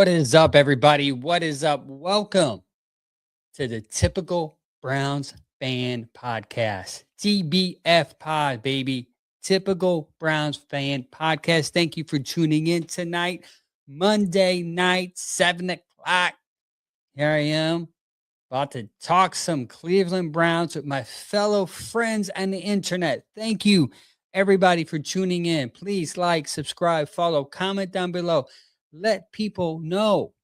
What is up, everybody? What is up? Welcome to the Typical Browns Fan Podcast. TBF Pod, baby. Typical Browns Fan Podcast. Thank you for tuning in tonight, Monday night, 7 o'clock. Here I am, about to talk some Cleveland Browns with my fellow friends on the internet. Thank you, everybody, for tuning in. Please like, subscribe, follow, comment down below. Let people know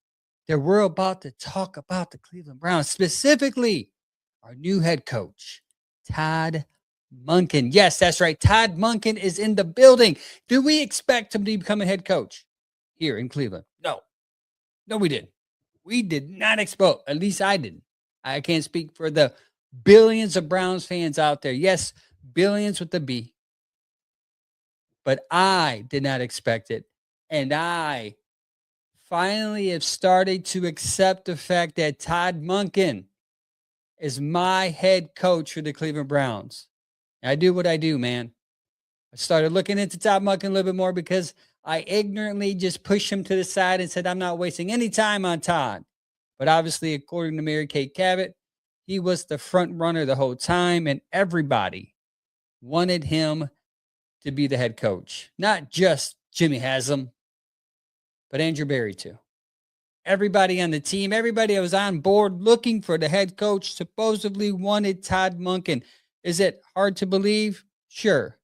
that we're about to talk about the Cleveland Browns, specifically our new head coach, Todd Monken. Yes, that's right. Todd Monken is in the building. Do we expect him to become a head coach here in Cleveland? No. No, we didn't. We did not expect, at least I didn't. I can't speak for the billions of Browns fans out there. Yes, billions with the B. But I did not expect it. And I finally have started to accept the fact that Todd Monken is my head coach for the Cleveland Browns. I do what I do, man. I started looking into Todd Monken a little bit more because I ignorantly just pushed him to the side and said, I'm not wasting any time on Todd. But obviously, according to Mary Kay Cabot, he was the front runner the whole time, and everybody wanted him to be the head coach. Not just Jimmy Haslam, but Andrew Berry too. Everybody on the team, everybody that was on board looking for the head coach supposedly wanted Todd Monken. Is it hard to believe? Sure.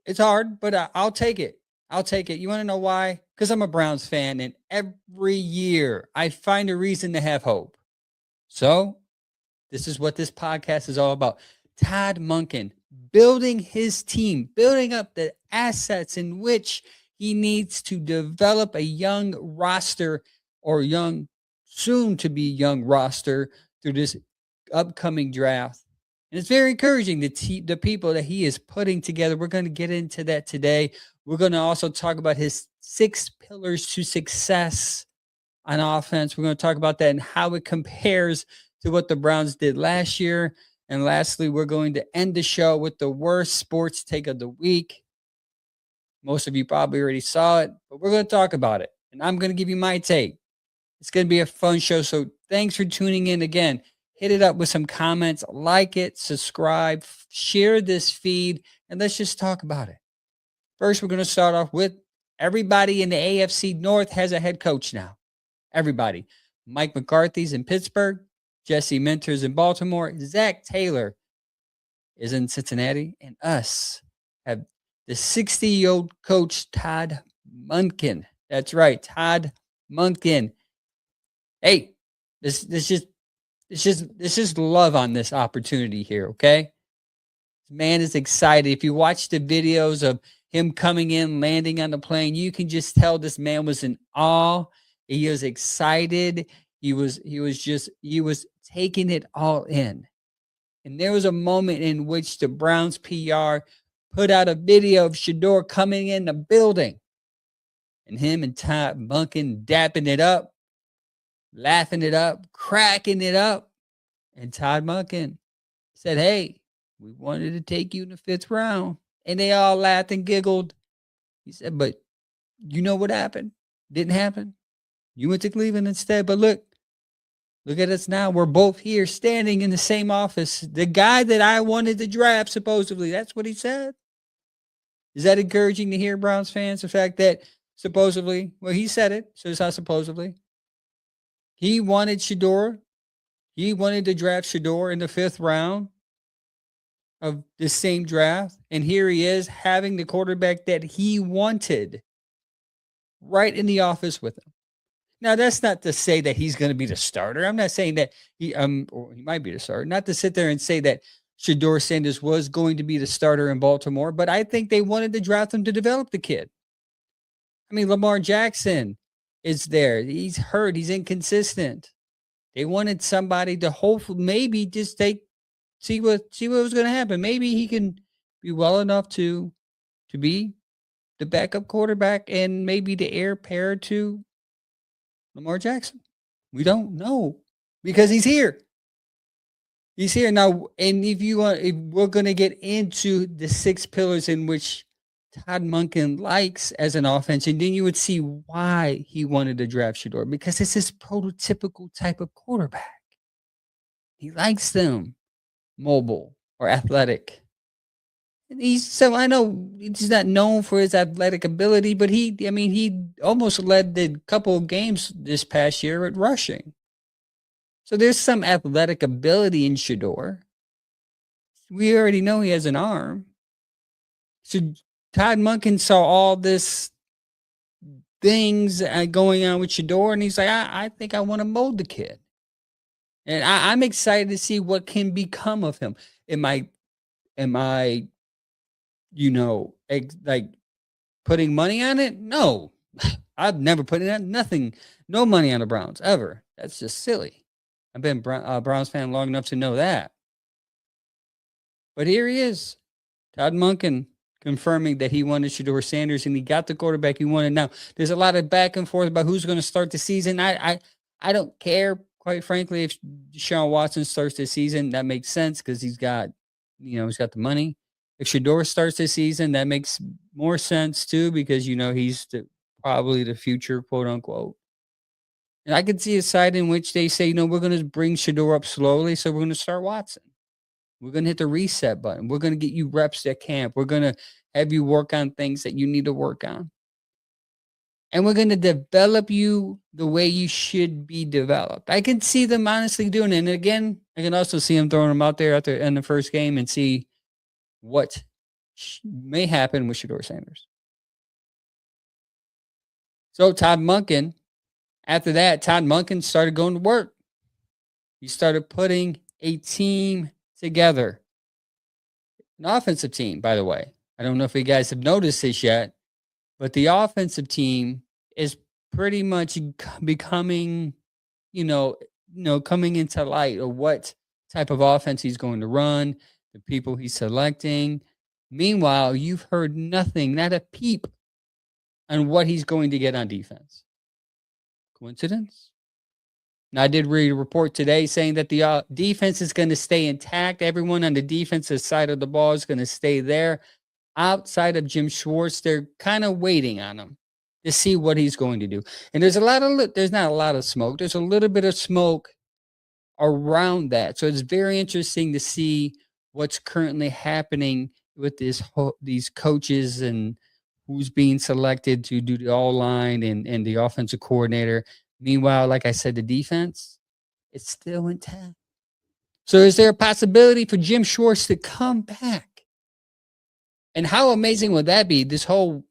It's hard, but I'll take it. I'll take it. You want to know why? Because I'm a Browns fan, and every year I find a reason to have hope. So this is what this podcast is all about. Todd Monken building his team, building up the assets in which he needs to develop a young roster or soon to be young roster through this upcoming draft. And it's very encouraging, the people that he is putting together. We're going to get into that today. We're going to also talk about his 6 pillars to success on offense. We're going to talk about that and how it compares to what the Browns did last year. And lastly, we're going to end the show with the worst sports take of the week. Most of you probably already saw it, but we're going to talk about it. And I'm going to give you my take. It's going to be a fun show. So thanks for tuning in again. Hit it up with some comments, like it, subscribe, share this feed, and let's just talk about it. First, we're going to start off with everybody in the AFC North has a head coach now. Everybody. Mike McCarthy's in Pittsburgh. Jesse Minter's in Baltimore. Zach Taylor is in Cincinnati. And us have the 60-year-old coach, Todd Monken. That's right, Todd Monken. Hey, this is love on this opportunity here, okay? Man is excited. If you watch the videos of him coming in, landing on the plane, you can just tell this man was in awe. He was excited. He was taking it all in. And there was a moment in which the Browns PR put out a video of Shador coming in the building. And him and Todd Monken dapping it up, laughing it up, cracking it up. And Todd Monken said, hey, we wanted to take you in the 5th round. And they all laughed and giggled. He said, but you know what happened? Didn't happen. You went to Cleveland instead. But look at us now. We're both here standing in the same office. The guy that I wanted to draft, supposedly, that's what he said. Is that encouraging to hear, Browns fans? The fact that supposedly, well, he said it, so it's not supposedly. He wanted Shador. He wanted to draft Shador in the 5th round of the same draft. And here he is having the quarterback that he wanted right in the office with him. Now, that's not to say that he's going to be the starter. I'm not saying that or he might be the starter. Not to sit there and say that Shador Sanders was going to be the starter in Baltimore, but I think they wanted to draft him to develop the kid. I mean, Lamar Jackson is there. He's hurt. He's inconsistent. They wanted somebody to hopefully maybe just see what was going to happen. Maybe he can be well enough to be the backup quarterback and maybe the heir pair to Lamar Jackson. We don't know because he's here. He's here now. And if we're going to get into the 6 pillars in which Todd Monken likes as an offense, and then you would see why he wanted to draft Shador because it's his prototypical type of quarterback. He likes them mobile or athletic. And so I know he's not known for his athletic ability, but he almost led the couple of games this past year at rushing. So there's some athletic ability in Shador. We already know he has an arm. So Todd Monken saw all this things going on with Shador, and he's like, I think I want to mold the kid. And I'm excited to see what can become of him. Am I, like putting money on it? No, I've never put in that nothing, no money on the Browns ever. That's just silly. I've been a Browns fan long enough to know that. But here he is, Todd Monken, confirming that he wanted Shador Sanders and he got the quarterback he wanted. Now, there's a lot of back and forth about who's going to start the season. I don't care, quite frankly, if Deshaun Watson starts the season. That makes sense because he's got the money. If Shador starts the season, that makes more sense too because he's probably the future, quote unquote. And I could see a side in which they say, we're going to bring Shador up slowly, so we're going to start Watson. We're going to hit the reset button. We're going to get you reps at camp. We're going to have you work on things that you need to work on. And we're going to develop you the way you should be developed. I can see them honestly doing it. And again, I can also see them throwing them out there at the end of the first game and see what may happen with Shador Sanders. So Todd Monken, after that, Todd Monken started going to work. He started putting a team together. An offensive team, by the way. I don't know if you guys have noticed this yet, but the offensive team is pretty much becoming, coming into light of what type of offense he's going to run, the people he's selecting. Meanwhile, you've heard nothing, not a peep, on what he's going to get on defense. Coincidence? Now, I did read a report today saying that the defense is going to stay intact. Everyone on the defensive side of the ball is going to stay there. Outside of Jim Schwartz, they're kind of waiting on him to see what he's going to do. And there's not a lot of smoke. There's a little bit of smoke around that. So it's very interesting to see what's currently happening with these coaches and who's being selected to do the all-line and the offensive coordinator. Meanwhile, like I said, the defense, it's still intact. So is there a possibility for Jim Schwartz to come back? And how amazing would that be? This whole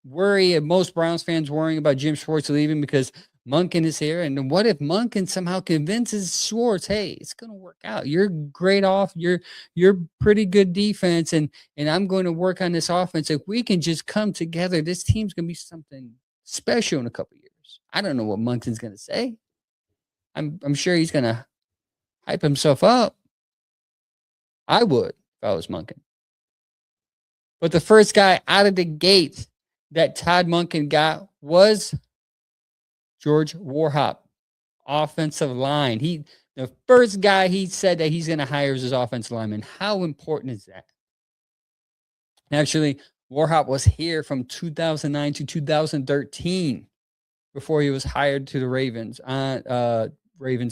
worry of most Browns fans worrying about Jim Schwartz leaving because Monken is here. And what if Monken somehow convinces Schwartz, hey, it's going to work out. You're great you're pretty good defense. And I'm going to work on this offense. If we can just come together, this team's going to be something special in a couple of years. I don't know what Monken's going to say. I'm sure he's going to hype himself up. I would if I was Monken. But the first guy out of the gate that Todd Monken got was George Warhop, offensive line. The first guy he said that he's going to hire as his offensive lineman. How important is that? Actually, Warhop was here from 2009 to 2013 before he was hired to the Ravens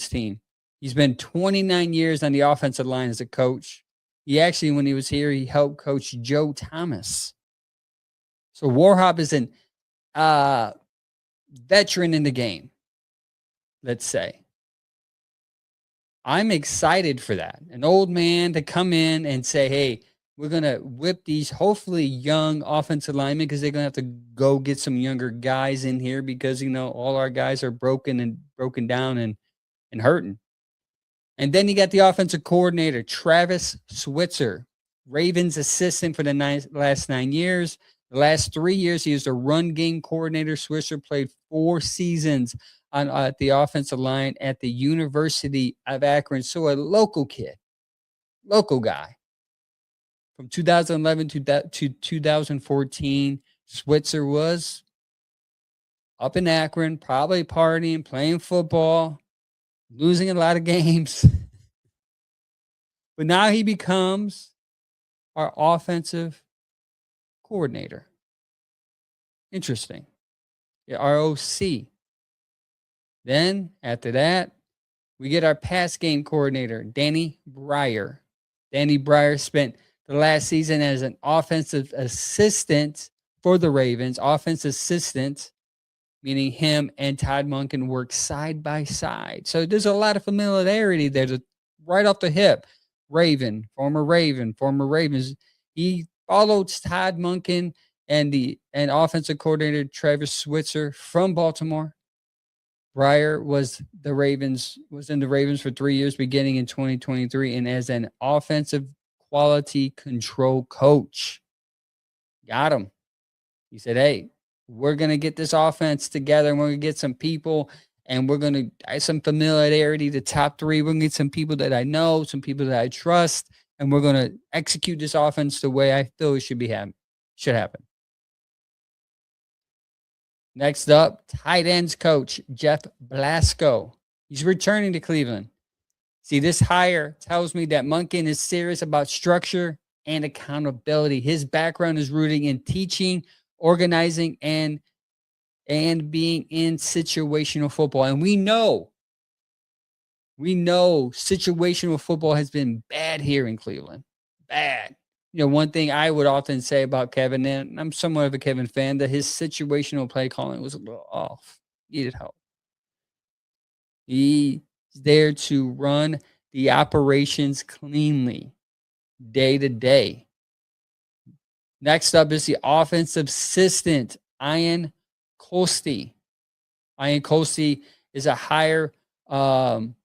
team. He's been 29 years on the offensive line as a coach. He actually, when he was here, he helped coach Joe Thomas. So Warhop is an veteran in the game, let's say. I'm excited for that. An old man to come in and say, hey, we're going to whip these hopefully young offensive linemen because they're going to have to go get some younger guys in here because, all our guys are broken down and hurting. And then you got the offensive coordinator, Travis Switzer, Ravens assistant for the last 9 years. The last 3 years, he was a run game coordinator. Switzer played 4 seasons at the offensive line at the University of Akron. So a local kid, local guy. From 2011 to 2014, Switzer was up in Akron, probably partying, playing football, losing a lot of games. But now he becomes our offensive coordinator. Interesting. Yeah, ROC. Then after that, we get our pass game coordinator, Danny Breyer. Danny Breyer spent the last season as an offensive assistant for the Ravens, offensive assistant, meaning him and Todd Monken work side by side. So there's a lot of familiarity there right off the hip. Former Ravens. He followed Todd Monken and offensive coordinator Travis Switzer from Baltimore. Breyer was in the Ravens for 3 years beginning in 2023 and as an offensive quality control coach. Got him. He said, "Hey, we're going to get this offense together and we're going to get some people and we're going to add some familiarity to top 3. We're going to get some people that I know, some people that I trust, and we're going to execute this offense the way I feel it should happen." Next up, tight ends coach Jeff Blasco. He's returning to Cleveland. See, this hire tells me that Monken is serious about structure and accountability. His background is rooted in teaching, organizing, and being in situational football. And we know situational football has been bad here in Cleveland. Bad. One thing I would often say about Kevin, and I'm somewhat of a Kevin fan, that his situational play calling was a little off. Needed help. He's there to run the operations cleanly, day to day. Next up is the offensive assistant, Ian Colsty. Ian Colsty is a hire. Ian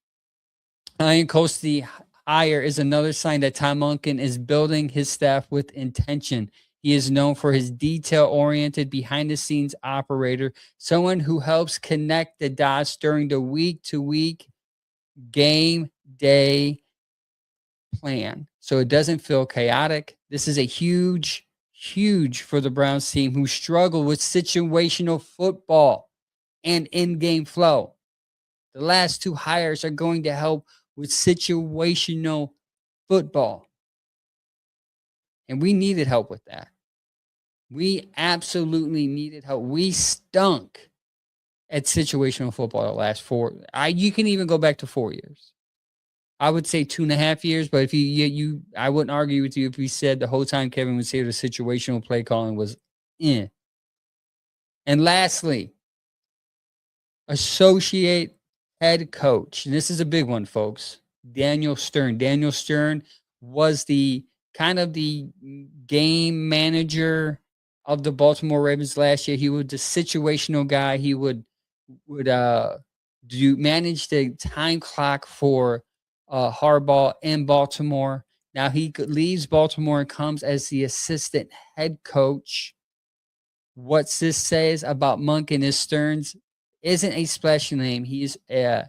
Colsty hire is another sign that Todd Monken is building his staff with intention. He is known for his detail-oriented, behind-the-scenes operator, someone who helps connect the dots during the week-to-week game day plan, so it doesn't feel chaotic. This is a huge for the Browns team who struggle with situational football and in-game flow. The last 2 hires are going to help with situational football. And we needed help with that. We absolutely needed help. We stunk at situational football the last 4. You can even go back to 4 years. I would say 2.5 years, but if I wouldn't argue with you if we said the whole time Kevin was here, the situational play calling was in. And lastly, associate head coach. And this is a big one, folks. Daniel Stern. Daniel Stern was the game manager of the Baltimore Ravens last year. He was the situational guy. He would manage the time clock for Harbaugh in Baltimore. Now he leaves Baltimore and comes as the assistant head coach. What this says about Monken is Stearns isn't a splashy name. He's a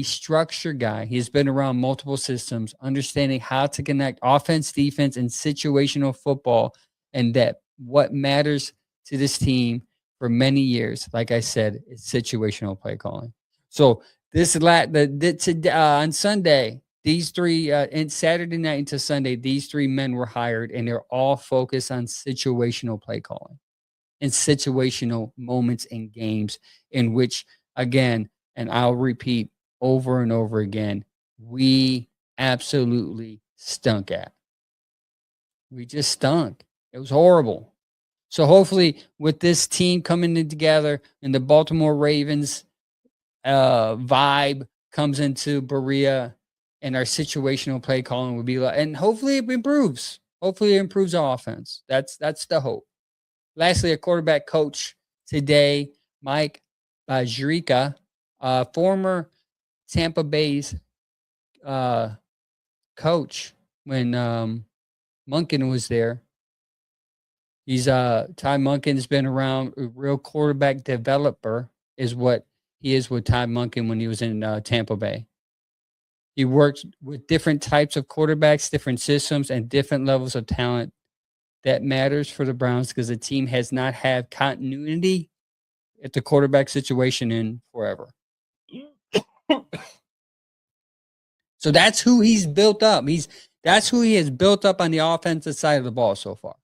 structured guy. He's been around multiple systems, understanding how to connect offense, defense, and situational football, and that what matters to this team for many years, like I said, is situational play calling. So on Sunday, these 3 and Saturday night into Sunday, these 3 men were hired, and they're all focused on situational play calling and situational moments in games in which, again, and I'll repeat over and over again, we absolutely stunk at. We just stunk. It was horrible. So hopefully with this team coming in together and the Baltimore Ravens vibe comes into Berea and our situational play calling will be like, and hopefully it improves. Hopefully it improves our offense. That's the hope. Lastly, a quarterback coach today, Mike Bajrika, former Tampa Bay's coach when Monken was there. Todd Monken's been around. A real quarterback developer is what he is with Todd Monken when he was in Tampa Bay. He worked with different types of quarterbacks, different systems, and different levels of talent. That matters for the Browns because the team has not had continuity at the quarterback situation in forever. So that's who he's built up. That's who he has built up on the offensive side of the ball so far.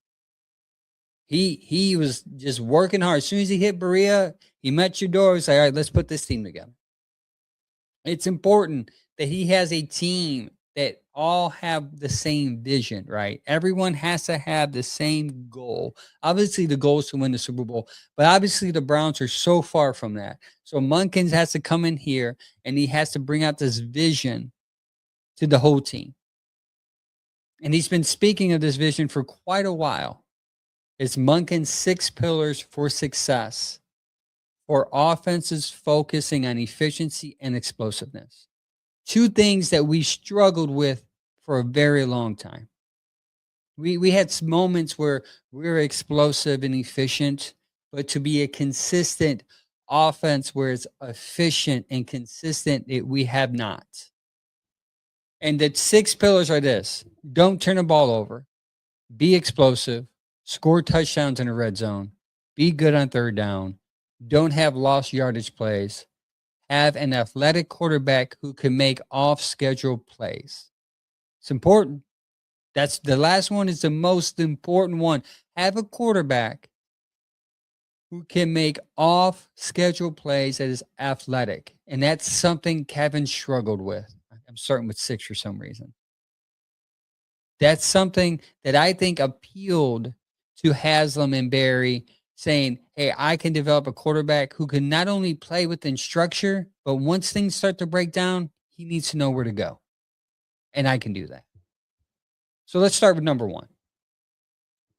He was just working hard. As soon as he hit Berea, he met your door. He's like, all right, let's put this team together. It's important that he has a team that all have the same vision, right? Everyone has to have the same goal. Obviously, the goal is to win the Super Bowl, but obviously the Browns are so far from that. So Munkins has to come in here and he has to bring out this vision to the whole team. And he's been speaking of this vision for quite a while. It's Munkin's 6 pillars for success for offenses focusing on efficiency and explosiveness. 2 things that we struggled with for a very long time. We had moments where we were explosive and efficient, but to be a consistent offense where it's efficient and consistent, we have not. And the 6 pillars are this: don't turn the ball over, be explosive, score touchdowns in the red zone, be good on third down, don't have lost yardage plays, have an athletic quarterback who can make off schedule plays. It's important. That's the last one is the most important one. Have a quarterback who can make off schedule plays that is athletic. And that's something Kevin struggled with. I'm starting with 6 for some reason. That's something that I think appealed to Haslam and Barry, saying, hey, I can develop a quarterback who can not only play within structure, but once things start to break down, he needs to know where to go. And I can do that. So let's start with number 1.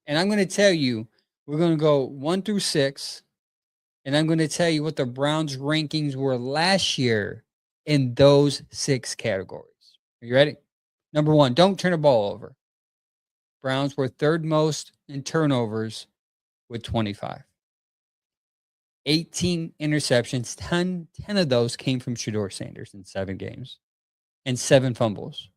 And I'm going to tell you, we're going to go 1 through 6. And I'm going to tell you what the Browns rankings were last year in those 6 categories. Are you ready? Number 1, don't turn the ball over. Browns were 3rd most in turnovers with 25. 18 interceptions, 10 of those came from Shedeur Sanders in 7 games, and 7 fumbles.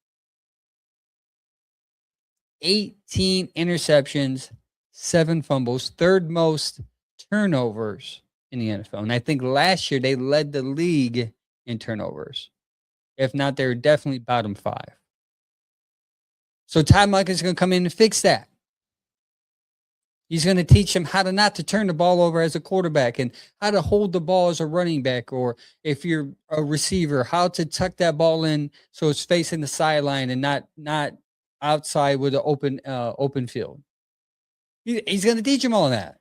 18 interceptions, 7 fumbles, 3rd most turnovers in the NFL. And I think last year they led the league in turnovers. If not, they're definitely bottom 5. So Todd Monken is going to come in and fix that. He's going to teach them how to not to turn the ball over as a quarterback and how to hold the ball as a running back, or if you're a receiver, how to tuck that ball in so it's facing the sideline and not outside with an open field. He's going to teach them all that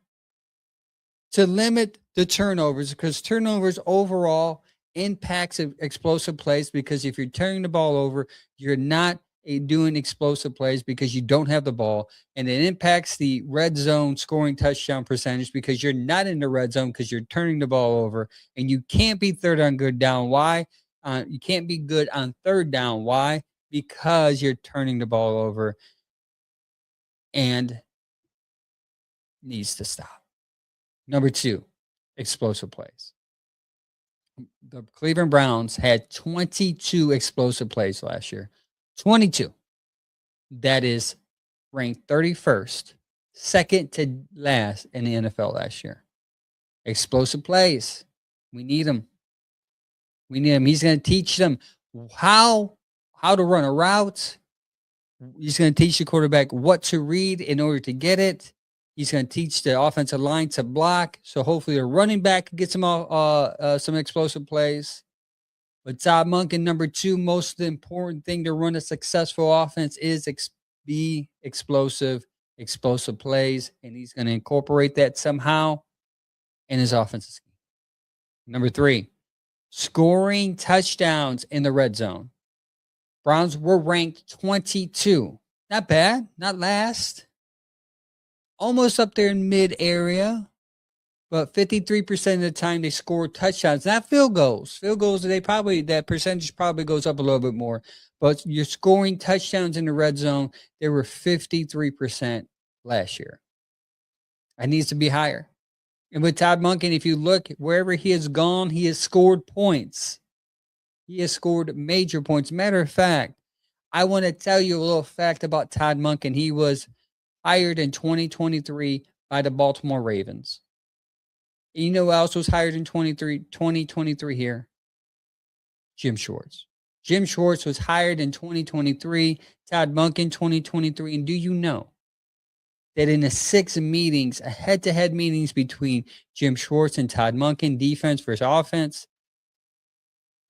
to limit the turnovers, because turnovers overall impacts explosive plays, because if you're turning the ball over, you're not doing explosive plays because you don't have the ball, and it impacts the red zone scoring touchdown percentage because you're not in the red zone because you're turning the ball over, and you can't be third on good down. Why? You can't be good on third down. Why? Because you're turning the ball over, and needs to stop. Number 2, explosive plays. The Cleveland Browns had 22 explosive plays last year. 22. That is ranked 31st, second to last in the NFL last year. Explosive plays. We need them. We need him. He's going to teach them how to run a route. He's going to teach the quarterback what to read in order to get it. He's going to teach the offensive line to block. So hopefully a running back gets some explosive plays. But Todd Monken, number 2, most important thing to run a successful offense is be explosive plays. And he's going to incorporate that somehow in his offensive scheme. Number 3, scoring touchdowns in the red zone. Browns were ranked 22. Not bad. Not last. Almost up there in mid area. But 53% of the time they scored touchdowns, not field goals. Field goals, that percentage probably goes up a little bit more. But you're scoring touchdowns in the red zone. They were 53% last year. It needs to be higher. And with Todd Monken, if you look wherever he has gone, he has scored points. He has scored major points. Matter of fact, I want to tell you a little fact about Todd Monken. He was hired in 2023 by the Baltimore Ravens. You know who else was hired in 2023 here? Jim Schwartz. Jim Schwartz was hired in 2023. Todd Monken, 2023. And do you know that in the 6 meetings, head-to-head meetings between Jim Schwartz and Todd Monken, defense versus offense,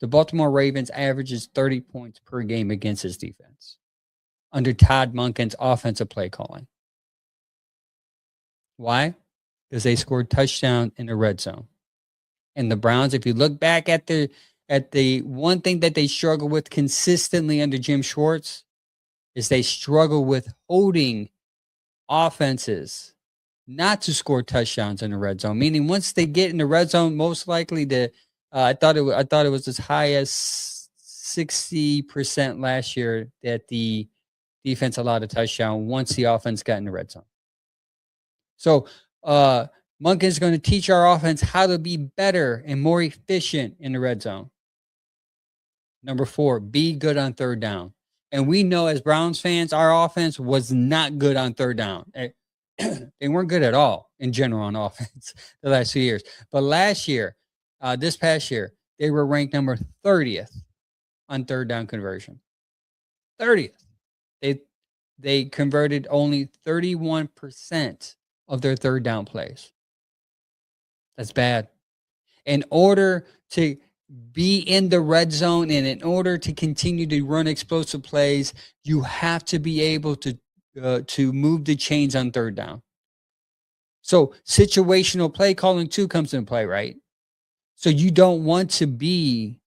the Baltimore Ravens averages 30 points per game against his defense under Todd Monken's offensive play calling. Why? Because they scored touchdown in the red zone. And the Browns, if you look back at the one thing that they struggle with consistently under Jim Schwartz, is they struggle with holding offenses not to score touchdowns in the red zone. Meaning, once they get in the red zone, most likely I thought it was as high as 60% last year that the defense allowed a touchdown once the offense got in the red zone. So Monken's going to teach our offense how to be better and more efficient in the red zone. Number 4, be good on third down. And we know as Browns fans, our offense was not good on third down. They weren't good at all in general on offense the last 2 years. But last year, this past year, they were ranked number 30th on third down conversion. 30th. They converted only 31% of their third down plays. That's bad. In order to be in the red zone and in order to continue to run explosive plays, you have to be able to move the chains on third down. So situational play calling too comes into play, right? So you don't want to be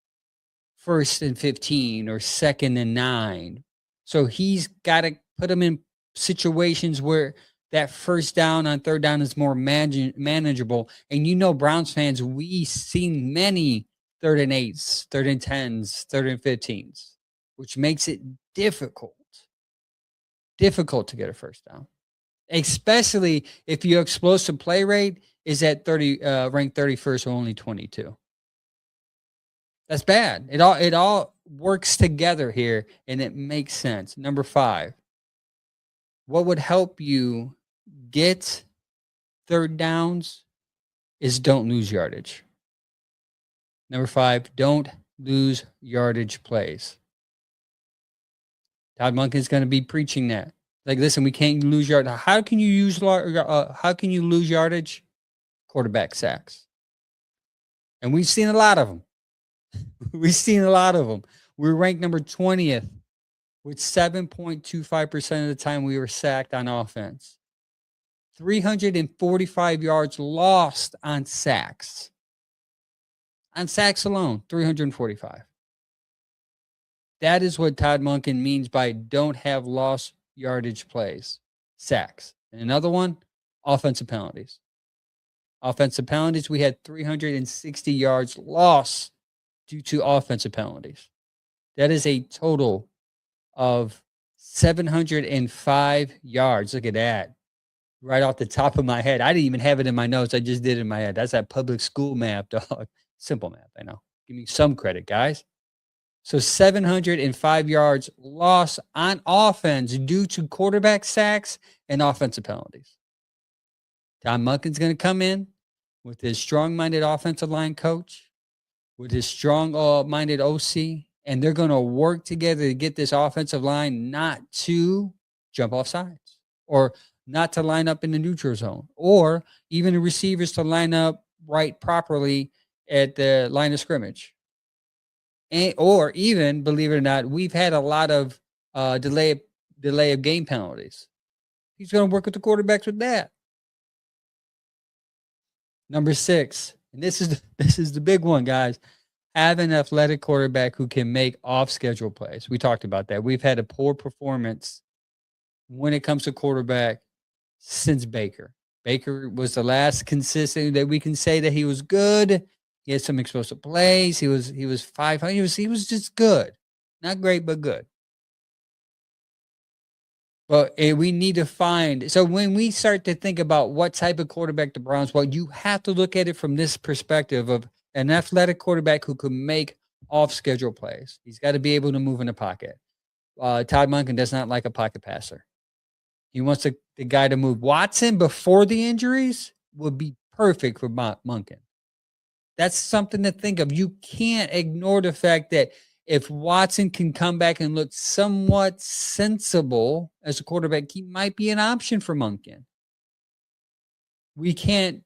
1st and 15 or 2nd and 9. So he's got to put them in situations where that first down on third down is more manageable. And Browns fans, we've seen many 3rd and 8s, 3rd and 10s, 3rd and 15s, which makes it difficult to get a first down, especially if your explosive play rate is at ranked 31st or only 22. That's bad. It all works together here, and it makes sense. Number 5, what would help you get third downs is don't lose yardage. Number 5, don't lose yardage plays. Todd Monken is going to be preaching that. Like, listen, we can't lose yardage. How can you lose yardage? Quarterback sacks. And we've seen a lot of them. We're ranked number 20th with 7.25% of the time we were sacked on offense. 345 yards lost on sacks. On sacks alone, 345. That is what Todd Monken means by don't have lost yardage plays. Sacks. And another one, offensive penalties. Offensive penalties, we had 360 yards lost due to offensive penalties. That is a total of 705 yards. Look at that. Right off the top of my head. I didn't even have it in my notes. I just did it in my head. That's that public school math, dog. Simple math, I know. Give me some credit, guys. So 705 yards lost on offense due to quarterback sacks and offensive penalties. Todd Monken's going to come in with his strong-minded offensive line coach, with his strong-minded OC, and they're going to work together to get this offensive line not to jump off sides or not to line up in the neutral zone, or even the receivers to line up right properly at the line of scrimmage. Or even, believe it or not, we've had a lot of delay of game penalties. He's going to work with the quarterbacks with that. Number 6, and this is the big one, guys. Have an athletic quarterback who can make off-schedule plays. We talked about that. We've had a poor performance when it comes to quarterback since Baker. Baker was the last consistent that we can say that he was good. He had some explosive plays. He was 500. He was just good. Not great, but good. But we need to find. So when we start to think about what type of quarterback the Browns want, you have to look at it from this perspective of an athletic quarterback who can make off-schedule plays. He's got to be able to move in the pocket. Todd Monken does not like a pocket passer. He wants the guy to move. Watson, before the injuries, would be perfect for Monken. That's something to think of. You can't ignore the fact that if Watson can come back and look somewhat sensible as a quarterback, he might be an option for Monken. We can't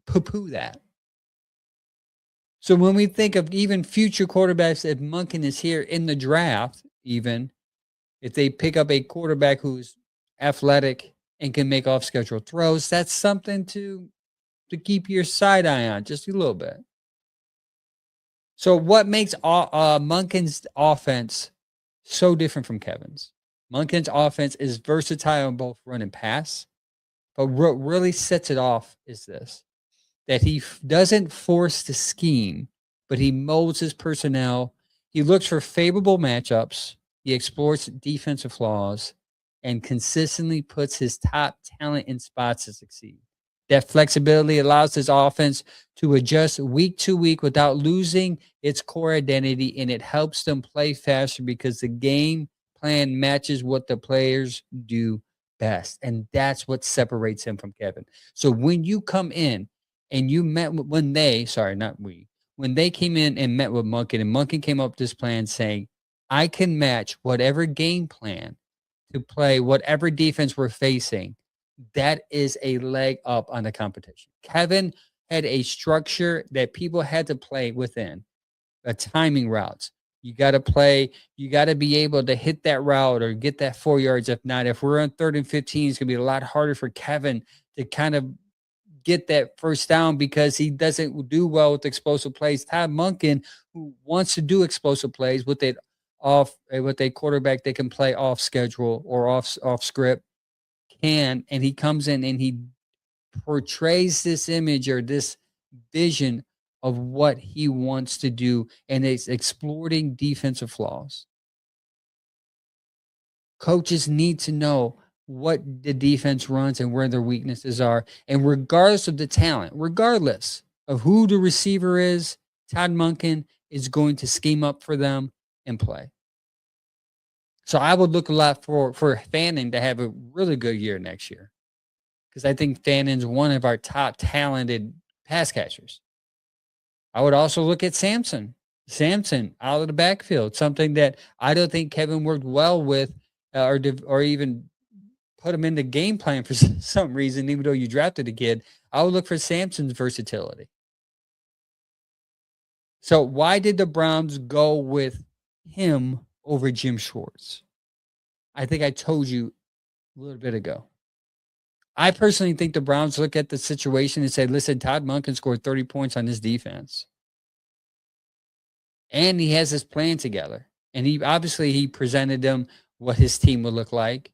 poo-poo that. So when we think of even future quarterbacks, if Monken is here in the draft, even if they pick up a quarterback who's athletic and can make off schedule throws, that's something to keep your side eye on just a little bit. So what makes Monken's offense so different from Kevin's? Monken's offense is versatile in both run and pass, but what really sets it off is this: that he doesn't force the scheme, but he molds his personnel. He looks for favorable matchups. He explores defensive flaws and consistently puts his top talent in spots to succeed. That flexibility allows his offense to adjust week to week without losing its core identity, and it helps them play faster because the game plan matches what the players do best. And that's what separates him from Kevin. So when you come in and you met when they, sorry, not we, when they came in and met with Monken, and Monken came up with this plan saying, I can match whatever game plan to play whatever defense we're facing. That is a leg up on the competition. Kevin had a structure that people had to play within, a timing routes. You got to play, you got to be able to hit that route or get that 4 yards. If not, if we're on 3rd and 15, it's going to be a lot harder for Kevin to kind of get that first down because he doesn't do well with explosive plays. Todd Monken, who wants to do explosive plays with it with a quarterback that can play off schedule or off script, and he comes in and he portrays this image or this vision of what he wants to do, and it's exploiting defensive flaws. Coaches need to know what the defense runs and where their weaknesses are. And regardless of the talent, regardless of who the receiver is, Todd Monken is going to scheme up for them and play. So I would look a lot for Fannin to have a really good year next year, because I think Fannin's one of our top talented pass catchers. I would also look at Samson. Samson out of the backfield, something that I don't think Kevin worked well with, or even put him in the game plan for some reason, even though you drafted a kid. I would look for Samson's versatility. So why did the Browns go with him over Jim Schwartz? I think I told you a little bit ago. I personally think the Browns look at the situation and say, listen, Todd Monken scored 30 points on this defense. And he has his plan together. And he presented them what his team would look like.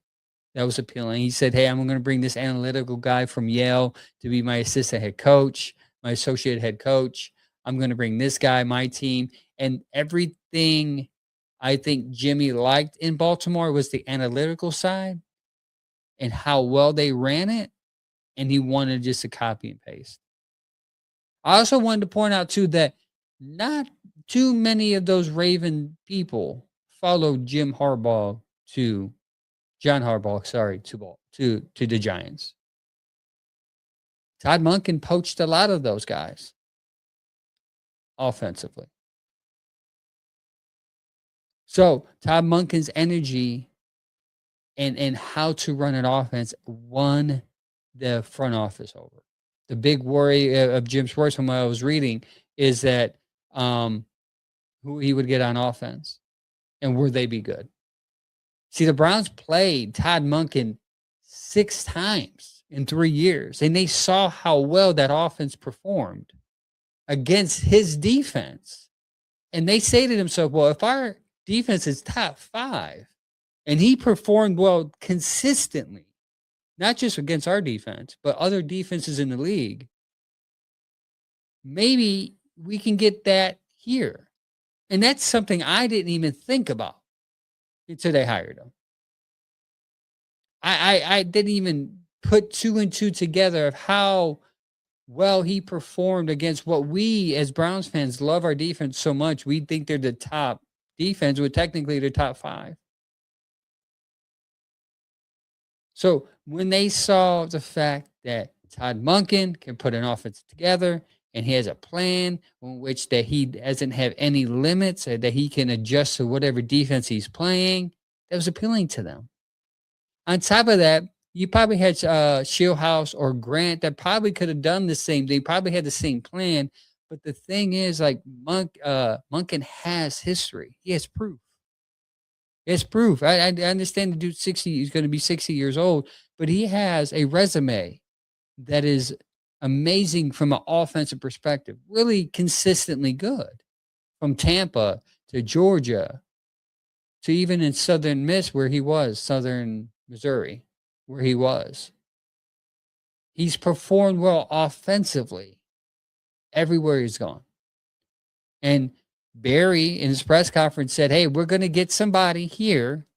That was appealing. He said, hey, I'm going to bring this analytical guy from Yale to be my assistant head coach, my associate head coach. I'm going to bring this guy, my team. And everything I think Jimmy liked in Baltimore was the analytical side and how well they ran it. And he wanted just to copy and paste. I also wanted to point out, too, that not too many of those Raven people followed John Harbaugh, to the Giants. Todd Monken poached a lot of those guys offensively. So Todd Monken's energy and how to run an offense won the front office over. The big worry of Jim Schwartz, from what I was reading, is that who he would get on offense and would they be good. See, the Browns played Todd Monken 6 times in 3 years, and they saw how well that offense performed against his defense. And they say to themselves, well, if our defense is top 5 and he performed well consistently, not just against our defense, but other defenses in the league, maybe we can get that here. And that's something I didn't even think about until they hired him. I didn't even put 2 and 2 together of how well he performed against what we as Browns fans love our defense so much. We think they're the top defense, but technically they're top 5. So when they saw the fact that Todd Monken can put an offense together and he has a plan in which that he doesn't have any limits, or that he can adjust to whatever defense he's playing, that was appealing to them. On top of that, You probably had Shieldhouse or Grant that probably could have done the same. They probably had the same plan. But the thing is, like Monken has history. He has proof. It's proof. I understand the dude's 60, he's gonna be 60 years old, but he has a resume that is amazing from an offensive perspective, really consistently good. From Tampa to Georgia to even in Southern Miss where he was, Southern Missouri, where he was. He's performed well offensively everywhere he's gone. And Barry in his press conference said, "Hey, we're gonna get somebody here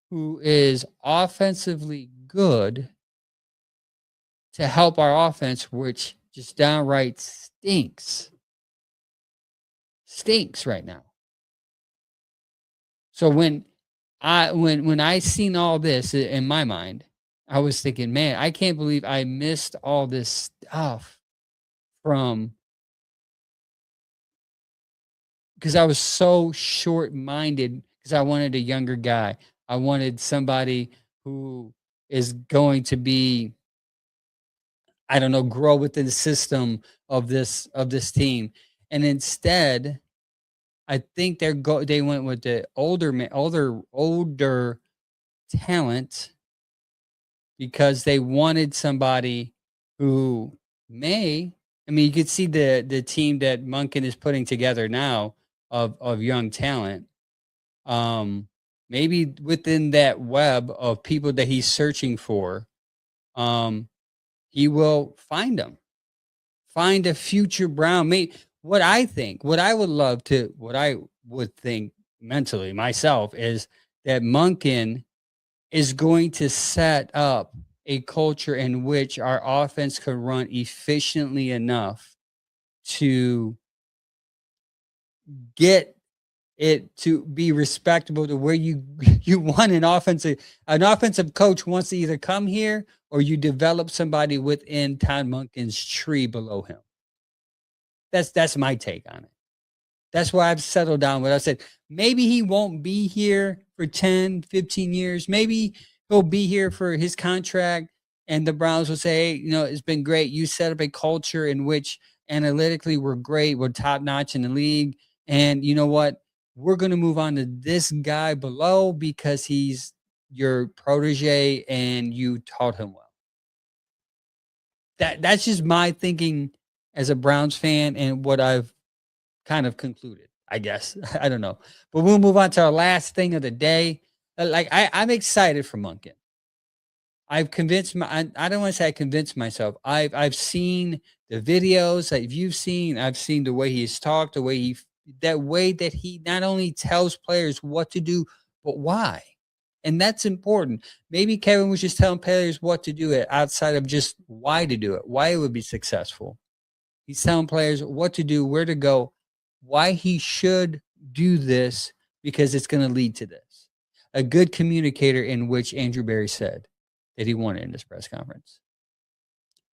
who is offensively good to help our offense, which just downright stinks. Stinks right now." So when I seen all this in my mind, I was thinking, man, I can't believe I missed all this stuff from because I was so short-minded because I wanted a younger guy. I wanted somebody who is going to be, I don't know, grow within the system of this team. And instead, I think they went with the older talent because they wanted somebody who may, I mean, you could see the team that Monken is putting together now of young talent. Maybe within that web of people that he's searching for, um, he will find them. Find a future Brown. What I think, what I would think mentally myself is that Monken is going to set up a culture in which our offense could run efficiently enough to get it to be respectable to where you you want an offensive coach wants to either come here or you develop somebody within Todd Monken's tree below him. That's my take on it. That's why I've settled down with. I said, maybe he won't be here for 10, 15 years. Maybe he'll be here for his contract and the Browns will say, hey, it's been great. You set up a culture in which analytically we're great. We're top notch in the league. And you know what? We're going to move on to this guy below because he's your protege and you taught him well. That's just my thinking as a Browns fan and what I've kind of concluded, I guess. I don't know. But we'll move on to our last thing of the day. I'm excited for Monken. I've convinced I don't want to say I convinced myself. I've seen the videos that you've seen. I've seen the way he's talked, that way that he not only tells players what to do, but why. And that's important. Maybe Kevin was just telling players what to do outside of just why to do it, why it would be successful. He's telling players what to do, where to go, why he should do this because it's going to lead to this. A good communicator, in which Andrew Berry said that he wanted in this press conference.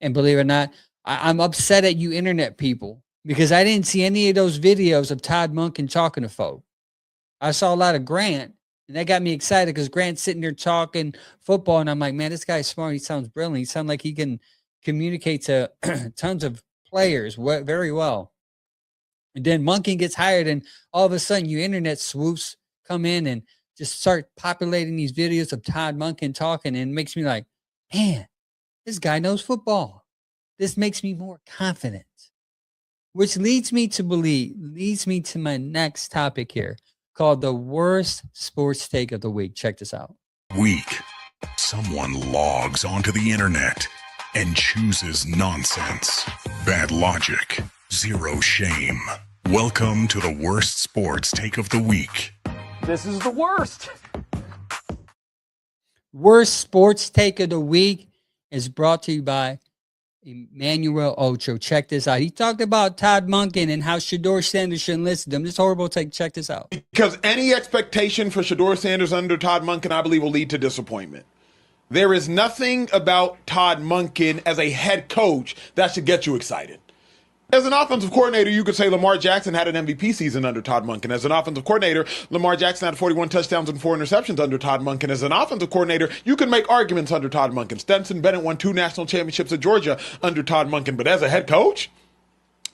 And believe it or not, I'm upset at you internet people because I didn't see any of those videos of Todd Monken talking to folk. I saw a lot of Grant, and that got me excited because Grant's sitting there talking football, and I'm like, man, this guy's smart. He sounds brilliant. He sounds like he can communicate to tons of players very well. And then Monken gets hired, and all of a sudden, you internet swoops come in and just start populating these videos of Todd Monken talking, and it makes me like, man, this guy knows football. This makes me more confident, which leads me to my next topic here called the worst sports take of the week. Check this out. Week. Someone logs onto the internet and chooses nonsense. Bad logic. Zero shame. Welcome to the worst sports take of the week. This is the worst. Worst sports take of the week is brought to you by Emmanuel Ocho. Check this out. He talked about Todd Monken and how Shedeur Sanders shouldn't listen to him. This horrible take. Check this out. Because any expectation for Shedeur Sanders under Todd Monken, I believe, will lead to disappointment. There is nothing about Todd Monken as a head coach that should get you excited. As an offensive coordinator, you could say Lamar Jackson had an MVP season under Todd Monken. As an offensive coordinator, Lamar Jackson had 41 touchdowns and 4 interceptions under Todd Monken. As an offensive coordinator, you can make arguments under Todd Monken. Stetson Bennett won 2 national championships at Georgia under Todd Monken. But as a head coach,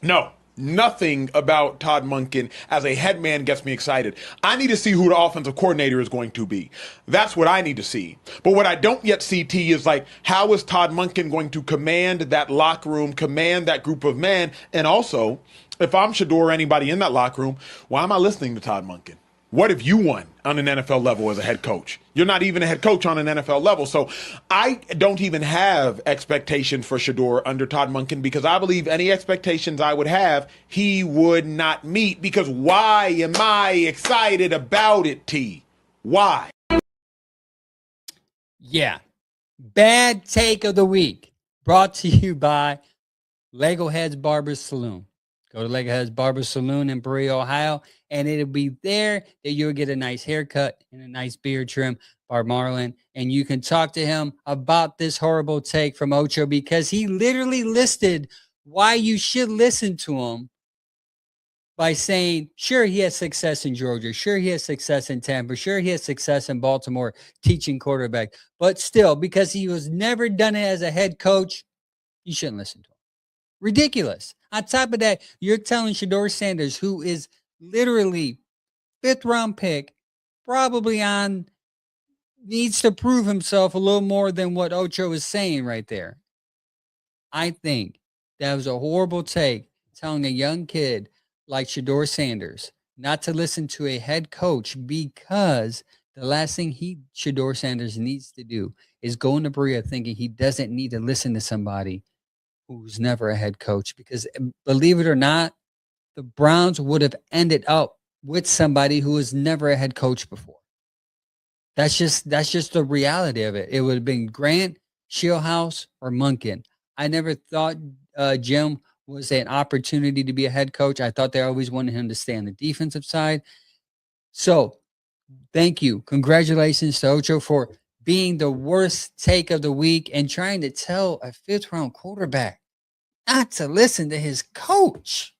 no. Nothing about Todd Monken as a head man gets me excited. I need to see who the offensive coordinator is going to be. That's what I need to see. But what I don't yet see, T, is like, how is Todd Monken going to command that locker room, command that group of men? And also, if I'm Shador or anybody in that locker room, why am I listening to Todd Monken? What have you won on an NFL level as a head coach? You're not even a head coach on an NFL level. So I don't even have expectations for Shador under Todd Monken, because I believe any expectations I would have, he would not meet. Because why am I excited about it, T? Why? Yeah. Bad take of the week brought to you by Lego Heads Barber Saloon. Go to Lego Heads Barber Saloon in Berea, Ohio, and it'll be there that you'll get a nice haircut and a nice beard trim by Marlon. And you can talk to him about this horrible take from Ocho, because he literally listed why you should listen to him by saying, sure, he has success in Georgia. Sure, he has success in Tampa. Sure, he has success in Baltimore teaching quarterback. But still, because he was never done it as a head coach, you shouldn't listen to him. Ridiculous. On top of that, you're telling Shador Sanders, who is literally 5th round pick, probably needs to prove himself a little more than what Ocho is saying right there. I think that was a horrible take, telling a young kid like Shador Sanders not to listen to a head coach, because the last thing Shador Sanders needs to do is go into Berea thinking he doesn't need to listen to somebody who's never a head coach, because believe it or not, the Browns would have ended up with somebody who was never a head coach before. That's just the reality of it. It would have been Grant, Shieldhouse, or Monken. I never thought Jim was an opportunity to be a head coach. I thought they always wanted him to stay on the defensive side. So thank you. Congratulations to Ocho for being the worst take of the week and trying to tell a 5th round quarterback not to listen to his coach.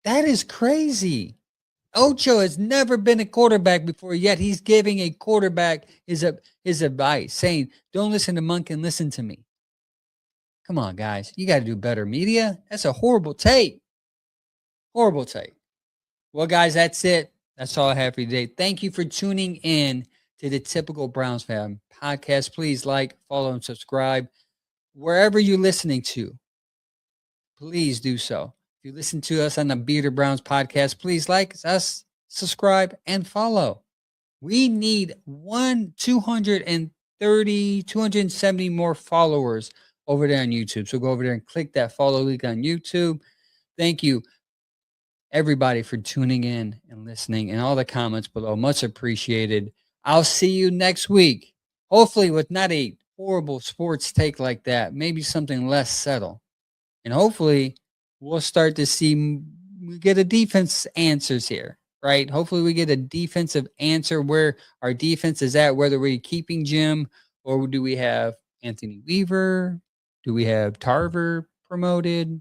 That is crazy. Ocho has never been a quarterback before, yet he's giving a quarterback his advice, saying, don't listen to Monken, listen to me. Come on, guys. You got to do better. Media, that's a horrible take. Horrible take. Well, guys, that's it. That's all I have for you today. Thank you for tuning in to the Typical Browns Fan podcast. Please like, follow, and subscribe wherever you're listening to. Please do so. If you listen to us on the Bearded Browns podcast, please like us, subscribe, and follow. We need 270 more followers over there on YouTube. So go over there and click that follow link on YouTube. Thank you, everybody, for tuning in and listening, and all the comments below. Much appreciated. I'll see you next week. Hopefully with not a horrible sports take like that. Maybe something less subtle. And hopefully we'll start to see, we get a defense answers here, right? Hopefully we get a defensive answer where our defense is at, whether we're keeping Jim or do we have Anthony Weaver? Do we have Tarver promoted?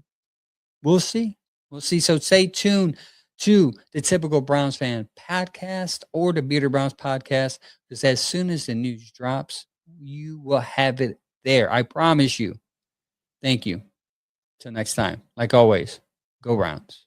We'll see. We'll see. So stay tuned to the Typical Browns Fan podcast or the Bearded Browns podcast, because as soon as the news drops, you will have it there. I promise you. Thank you. Till next time, like always, go Browns.